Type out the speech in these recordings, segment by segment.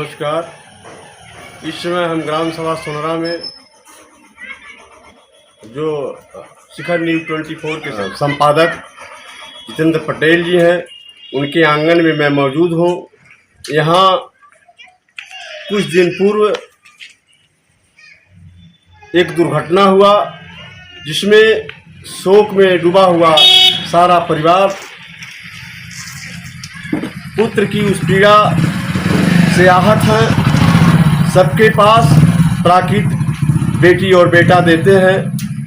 नमस्कार। इस समय हम ग्राम सभा सोनरा में जो शिखर न्यूज़ 24 के संपादक जितेंद्र पटेल जी हैं, उनके आंगन में मैं मौजूद हूँ। यहाँ कुछ दिन पूर्व एक दुर्घटना हुआ जिसमें शोक में डूबा हुआ सारा परिवार पुत्र की उस पीड़ा से आहत हैं। सबके पास प्राकृत बेटी और बेटा देते हैं,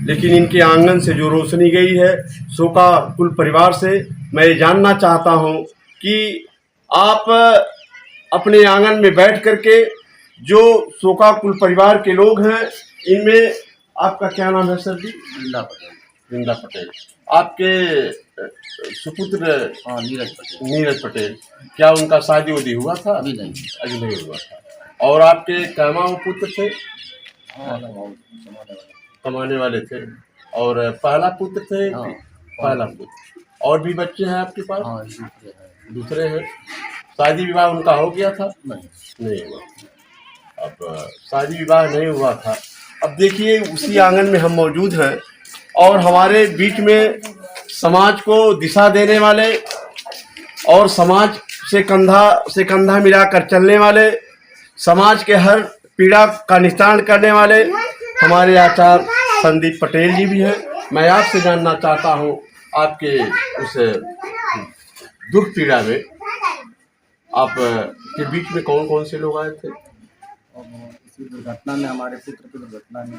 लेकिन इनके आंगन से जो रोशनी गई है शोका कुल परिवार से, मैं ये जानना चाहता हूं कि आप अपने आंगन में बैठ करके जो शोका कुल परिवार के लोग हैं, इनमें आपका क्या नाम है सर जी? बिंदा पटेल। आपके सुपुत्र नीरज पटेल, क्या उनका शादी उदी हुआ था? अभी नहीं हुआ था। और आपके कैमा पुत्र थे? कमाने वाले थे। और पहला पुत्र थे? पहला पुत्र। और भी बच्चे हैं आपके पास? दूसरे हैं। शादी विवाह उनका हो गया था? नहीं हुआ। अब शादी विवाह नहीं हुआ था। अब देखिए, उसी आंगन में हम मौजूद हैं और हमारे बीच में समाज को दिशा देने वाले और समाज से कंधा मिलाकर चलने वाले, समाज के हर पीड़ा का निस्तारण करने वाले हमारे आचार्य संदीप पटेल जी भी हैं। मैं आपसे जानना चाहता हूं, आपके उस दुख पीड़ा में आप के बीच में कौन कौन से लोग आए थे? इसी दुर्घटना में, हमारे पुत्र की दुर्घटना में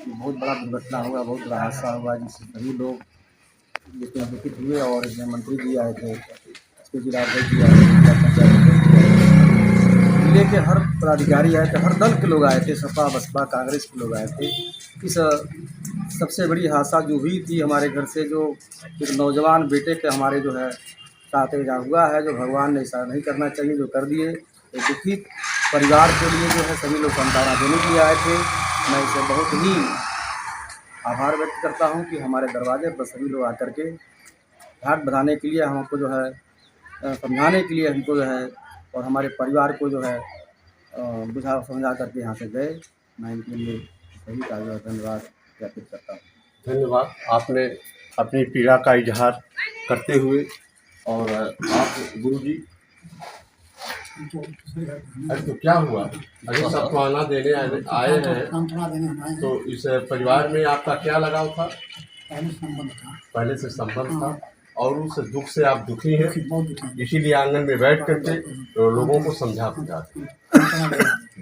बहुत बड़ा दुर्घटना हुआ, बहुत बड़ा हादसा हुआ, जिससे सभी लोग जिसमें दुखित हुए। और इसमें मंत्री जी आए थे, जिलाध्यक्ष जी आए थे, जिले के हर पदाधिकारी आए थे, हर दल के लोग आए थे, सपा बसपा कांग्रेस के लोग आए थे। इस सबसे बड़ी हादसा जो हुई थी हमारे घर से, जो एक नौजवान बेटे के हमारे जो है साथ हुआ है, जो भगवान ने ऐसा नहीं करना चाहिए, जो कर दिए। एक दुखित परिवार के लिए जो है सभी लोग सांत्वना देने के लिए आए थे। मैं इसे बहुत ही आभार व्यक्त करता हूं कि हमारे दरवाजे पर सभी लोग आकर के हाथ बढ़ाने के लिए, हमको जो है समझाने के लिए हमको जो है, और हमारे परिवार को जो है बुझा समझा करके यहाँ से गए। मैं इनके लिए सभी का जो है धन्यवाद ज्ञापित करता हूँ। धन्यवाद। आपने अपनी पीड़ा का इजहार करते हुए। और आप गुरु जी, अरे तो क्या हुआ? अभी सांत्वना देने आए हैं, तो इस परिवार में आपका क्या लगाव था? पहले से संबंध था और उस दुख से आप दुखी हैं, इसीलिए आंगन में बैठ करके तो लोगों को समझा बुझाते हैं।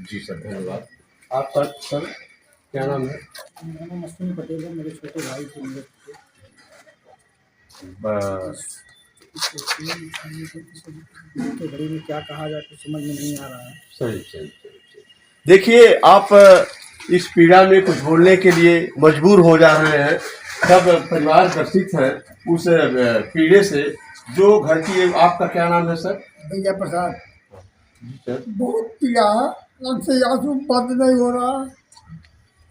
जी सर, धन्यवाद। आपका सर क्या नाम है? मेरा नाम अश्विनी पटेल है, मेरे छोटे भाई थे मेरे। घड़ी में क्या कहा जाए तो समझ में नहीं आ रहा है। सही। देखिए, आप इस पीड़ा में कुछ बोलने के लिए मजबूर हो जा रहे हैं। सब परिवार ग्रसित है उस पीड़े से। जो घर की, आपका क्या नाम है सर? विजय प्रसाद। बहुत पीड़ा है, आँख से आंसू बंद नहीं हो रहा,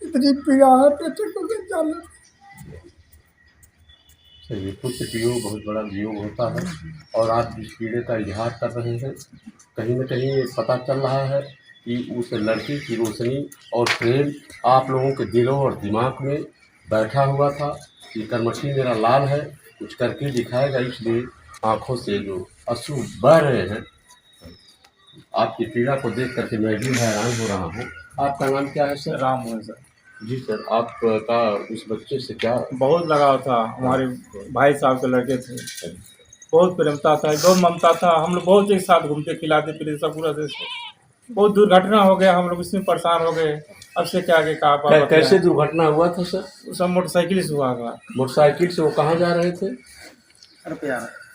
इतनी पीड़ा है, पेट को चल। सही। पुत्र वियोग बहुत बड़ा वियोग होता है और आप जिस पीड़े का इजहार कर रहे हैं, कहीं न कहीं ये पता चल रहा है कि उस लड़की की रोशनी और प्रेम आप लोगों के दिलों और दिमाग में बैठा हुआ था। ये कर्मठी मेरा लाल है, कुछ करके दिखाएगा, इसलिए आँखों से जो अश्रु बह रहे हैं। आपकी पीड़ा को देख करके मैं भी हैरान हो रहा हूँ। आपका नाम क्या है सर? राम है सर। जी सर, आपका उस बच्चे से क्या? बहुत लगाव था, हमारे भाई साहब के लड़के थे, बहुत प्रेमता था, बहुत ममता था। हम लोग बहुत एक साथ घूमते खिलाते पीते सब पूरा से। बहुत दुर्घटना हो गया, हम लोग इसमें परेशान हो गए। अब से क्या आगे कहा। कैसे दुर्घटना हुआ था सर? सब मोटरसाइकिल से हुआ था। मोटरसाइकिल से वो कहाँ जा रहे थे?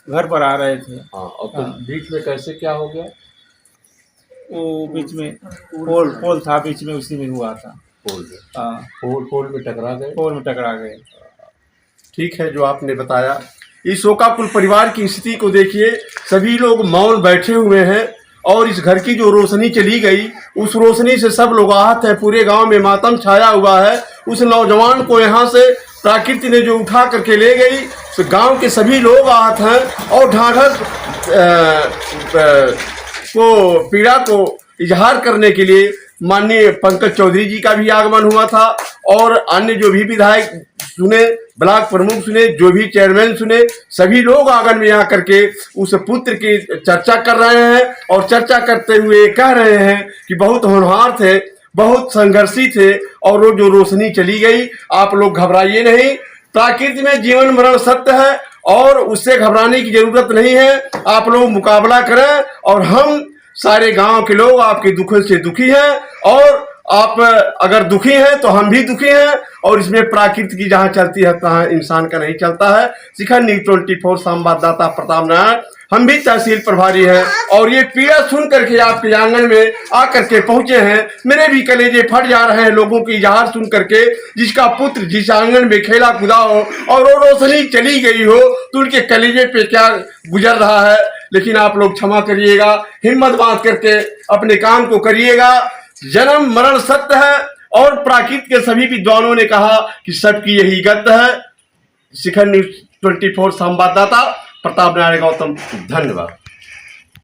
घर पर आ रहे थे। हाँ, और तो बीच में कैसे क्या हो गया? वो बीच में पोल था, बीच में उसी में हुआ था। पोल में टकरा गए। पोल में टकरा गए। ठीक है, जो आपने बताया। इस शोकाकुल परिवार की स्थिति को देखिए, सभी लोग मौन बैठे हुए हैं और इस घर की जो रोशनी चली गई, उस रोशनी से सब लोग आहत है। पूरे गांव में मातम छाया हुआ है। उस नौजवान को यहाँ से प्रकृति ने जो उठा करके ले गई, तो गांव के सभी लोग आहत हैं और ढाढ़स पीड़ा को इजहार करने के लिए माननीय पंकज चौधरी जी का भी आगमन हुआ था और अन्य जो भी विधायक सुने, ब्लॉक प्रमुख सुने, जो भी चेयरमैन सुने, सभी लोग आंगन में आकर के उस पुत्र की चर्चा कर रहे हैं और चर्चा करते हुए कह रहे हैं कि बहुत होनहार थे, बहुत संघर्षी थे और वो जो रोशनी चली गई। आप लोग घबराइए नहीं, प्रकृति में जीवन मरण सत्य है और उससे घबराने की जरूरत नहीं है। आप लोग मुकाबला करें और हम सारे गांव के लोग आपके दुखों से दुखी हैं और आप अगर दुखी हैं तो हम भी दुखी हैं और इसमें प्रकृति की जहां चलती है तहां इंसान का नहीं चलता है। शिखर न्यूज़ 24 संवाददाता प्रताप नारायण, हम भी तहसील प्रभारी हैं और ये पीड़ा सुन करके आपके आंगन में आकर के पहुंचे हैं। मेरे भी कलेजे फट जा रहे हैं लोगों की इजहार सुन करके, जिसका पुत्र जिस आंगन में खेला कूदा हो और वो रोशनी चली गई हो तो उनके कलेजे पे क्या गुजर रहा है। लेकिन आप लोग क्षमा करिएगा, हिम्मत बांध करके अपने काम को करिएगा। जन्म मरण सत्य है और प्रकृति के सभी विद्वानों ने कहा कि सबकी यही गत है। शिखर न्यूज़ 24 संवाददाता प्रताप नारायण गौतम, धन्यवाद।